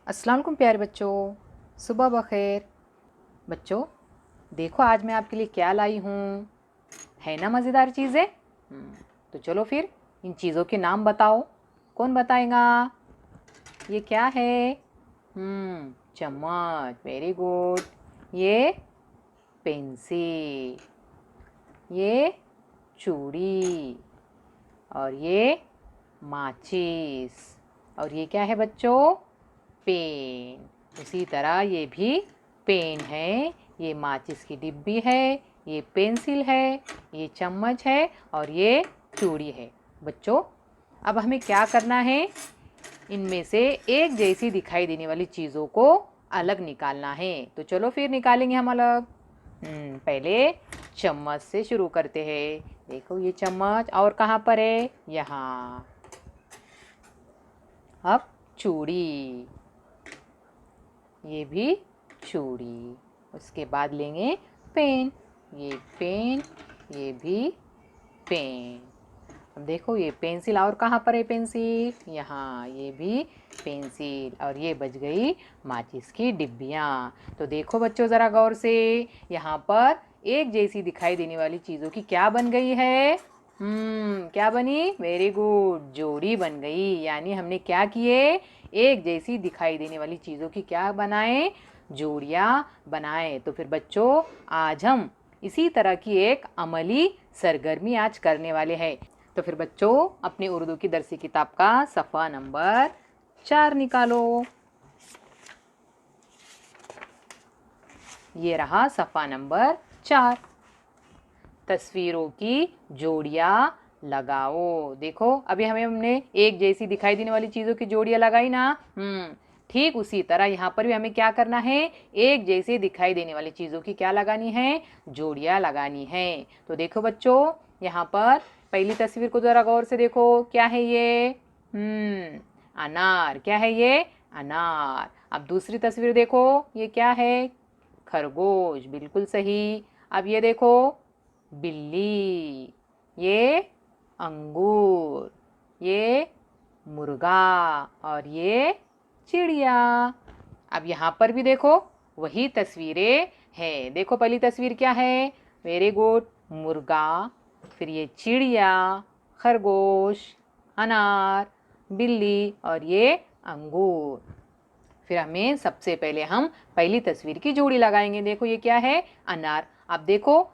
अस्सलाम वालेकुम प्यारे बच्चों, सुबह बखैर। बच्चों देखो आज मैं आपके लिए क्या लाई हूँ। है ना मज़ेदार चीज़ें। तो चलो फिर इन चीज़ों के नाम बताओ। कौन बताएगा? ये क्या है? चम्मच, वेरी गुड। ये पेंसिल, ये चूड़ी, और ये माचिस, और ये क्या है बच्चों? पेन। उसी तरह ये भी पेन है, ये माचिस की डिब्बी है, ये पेंसिल है, ये चम्मच है, और ये चूड़ी है। बच्चों अब हमें क्या करना है? इनमें से एक जैसी दिखाई देने वाली चीज़ों को अलग निकालना है। तो चलो फिर निकालेंगे हम अलग। पहले चम्मच से शुरू करते हैं। देखो ये चम्मच, और कहाँ पर है? यहाँ। अब चूड़ी, ये भी चूड़ी। उसके बाद लेंगे पेन, ये पेन, ये भी पेन। अब देखो ये पेंसिल, और कहाँ पर है पेंसिल? यहाँ, ये भी पेंसिल। और ये बच गई माचिस की डिब्बियाँ। तो देखो बच्चों ज़रा गौर से, यहाँ पर एक जैसी दिखाई देने वाली चीज़ों की क्या बन गई है? क्या बनी? वेरी गुड, जोड़ी बन गई। यानी हमने क्या किए? एक जैसी दिखाई देने वाली चीज़ों की क्या बनाए? जोड़ियाँ बनाए। तो फिर बच्चों आज हम इसी तरह की एक अमली सरगर्मी आज करने वाले हैं। तो फिर बच्चों अपनी उर्दू की दरसी किताब का सफ़ा नंबर 4 निकालो। ये रहा सफ़ा नंबर 4। तस्वीरों की जोड़ियाँ लगाओ। देखो अभी हमने एक जैसी दिखाई देने वाली चीज़ों की जोड़ियाँ लगाई ना। ठीक उसी तरह यहाँ पर भी हमें क्या करना है? एक जैसी दिखाई देने वाली चीज़ों की क्या लगानी है? जोड़ियाँ लगानी है। तो देखो बच्चों यहाँ पर पहली तस्वीर को ज़रा गौर से देखो। क्या है ये? अनार। क्या है ये? अनार। अब दूसरी तस्वीर देखो, ये क्या है? खरगोश। बिल्कुल सही। अब ये देखो, बिल्ली। ये अंगूर, ये मुर्गा, और ये चिड़िया। अब यहाँ पर भी देखो वही तस्वीरें हैं। देखो पहली तस्वीर क्या है? वेरी गुड, मुर्गा। फिर ये चिड़िया, खरगोश, अनार, बिल्ली, और ये अंगूर। फिर हमें सबसे पहले हम पहली तस्वीर की जोड़ी लगाएंगे। देखो ये क्या है? अनार। अब देखो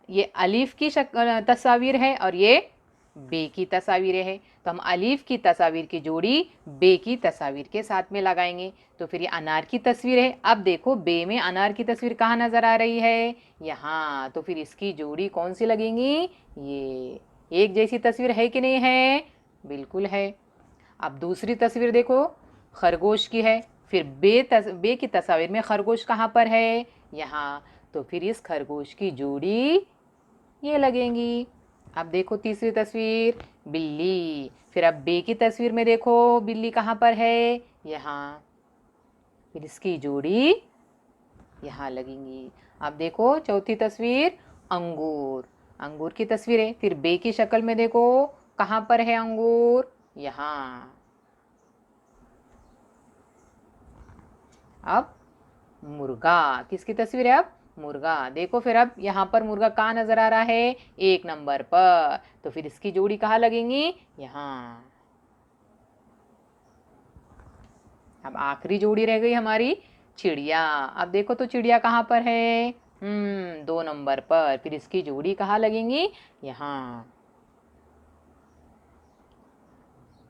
ये अलीफ की तस्वीर है और ये बे की तस्वीरें है। तो हम अलीफ की तस्वीर की जोड़ी बे की तस्वीर के साथ में लगाएंगे। तो फिर ये अनार की तस्वीर है। अब देखो बे में अनार की तस्वीर कहाँ नज़र आ रही है? यहाँ। तो फिर इसकी जोड़ी कौन सी लगेंगी? ये। एक जैसी तस्वीर है कि नहीं है? बिल्कुल है। अब दूसरी तस्वीर देखो, खरगोश की है। फिर बे की तस्वीर में खरगोश कहाँ पर है? यहाँ। तो फिर इस खरगोश की जोड़ी ये लगेंगी। अब देखो तीसरी तस्वीर, बिल्ली। फिर अब बे की तस्वीर में देखो बिल्ली कहाँ पर है? यहाँ। फिर इसकी जोड़ी यहाँ लगेंगी। अब देखो चौथी तस्वीर, अंगूर। अंगूर की तस्वीर है। फिर बे की शक्ल में देखो कहाँ पर है अंगूर? यहाँ। अब मुर्गा। किसकी तस्वीर है अब? मुर्गा। देखो फिर अब यहाँ पर मुर्गा कहाँ नजर आ रहा है? एक नंबर पर। तो फिर इसकी जोड़ी कहाँ लगेंगी? यहाँ। अब आखिरी जोड़ी रह गई हमारी चिड़िया। अब देखो तो चिड़िया कहाँ पर है? दो नंबर पर। फिर इसकी जोड़ी कहाँ लगेंगी? यहाँ।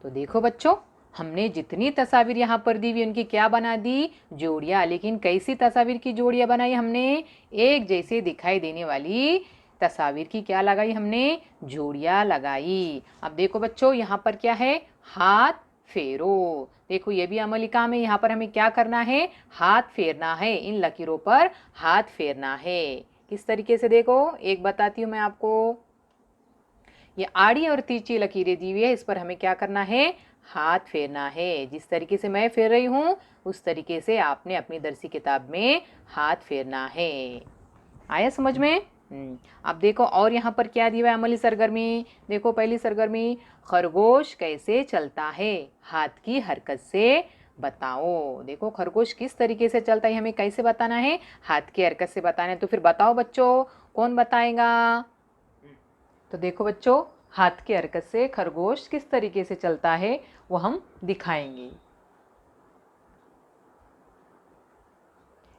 तो देखो बच्चों हमने जितनी तस्वीर यहाँ पर दी हुई उनकी क्या बना दी? जोड़ियाँ। लेकिन कैसी तस्वीर की जोड़ियाँ बनाई हमने? एक जैसे दिखाई देने वाली तस्वीर की क्या लगाई हमने? जोड़ियाँ लगाई। अब देखो बच्चों यहाँ पर क्या है? हाथ फेरो। देखो ये भी अमली काम है। यहाँ पर हमें क्या करना है? हाथ फेरना है। इन लकीरों पर हाथ फेरना है। किस तरीके से? देखो एक बताती हूँ मैं आपको। ये आड़ी और तिरछी लकीरें दी हुई है, इस पर हमें क्या करना है? हाथ फेरना है। जिस तरीके से मैं फेर रही हूँ उस तरीके से आपने अपनी दरसी किताब में हाथ फेरना है। आया समझ में? अब देखो और यहाँ पर क्या दिया है अमली सरगर्मी। देखो पहली सरगर्मी, खरगोश कैसे चलता है? हाथ की हरकत से बताओ। देखो खरगोश किस तरीके से चलता है, हमें कैसे बताना है, हाथ की हरकत से बताना है। तो फिर बताओ बच्चों, कौन बताएगा? तो देखो बच्चों, हाथ की हरकत से खरगोश किस तरीके से चलता है वो हम दिखाएंगे।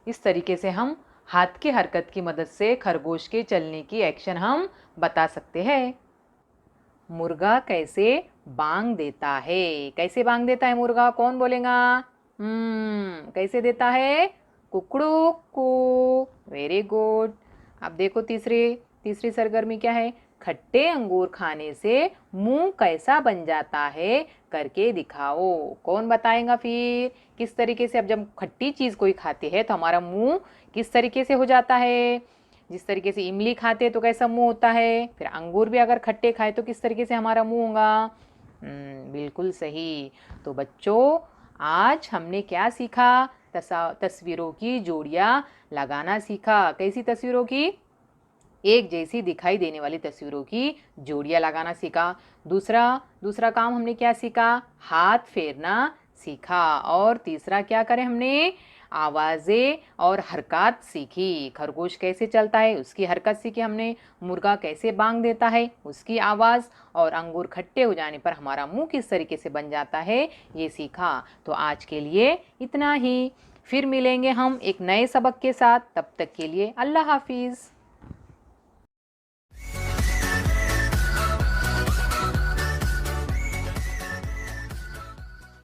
इस तरीके से हम हाथ की हरकत की मदद से खरगोश के चलने की एक्शन हम बता सकते हैं। मुर्गा कैसे बांग देता है? कैसे बांग देता है मुर्गा, कौन बोलेगा? कैसे देता है? कुकड़ू कू। Very good. अब देखो तीसरी तीसरी सरगर्मी क्या है? खट्टे अंगूर खाने से मुंह कैसा बन जाता है, करके दिखाओ। कौन बताएगा फिर? किस तरीके से, अब जब खट्टी चीज़ कोई खाते हैं तो हमारा मुंह किस तरीके से हो जाता है? जिस तरीके से इमली खाते तो कैसा मुंह होता है, फिर अंगूर भी अगर खट्टे खाए तो किस तरीके से हमारा मुंह होगा? बिल्कुल सही। तो बच्चों, आज हमने क्या सीखा? तस्वीरों की जोड़ियाँ लगाना सीखा। कैसी तस्वीरों की? एक जैसी दिखाई देने वाली तस्वीरों की जोड़ियाँ लगाना सीखा। दूसरा दूसरा काम हमने क्या सीखा? हाथ फेरना सीखा। और तीसरा क्या करें हमने? आवाज़ें और हरकत सीखी। खरगोश कैसे चलता है उसकी हरकत सीखी हमने, मुर्गा कैसे बांग देता है उसकी आवाज़, और अंगूर खट्टे हो जाने पर हमारा मुंह किस तरीके से बन जाता है ये सीखा। तो आज के लिए इतना ही। फिर मिलेंगे हम एक नए सबक के साथ। तब तक के लिए अल्लाह हाफिज़।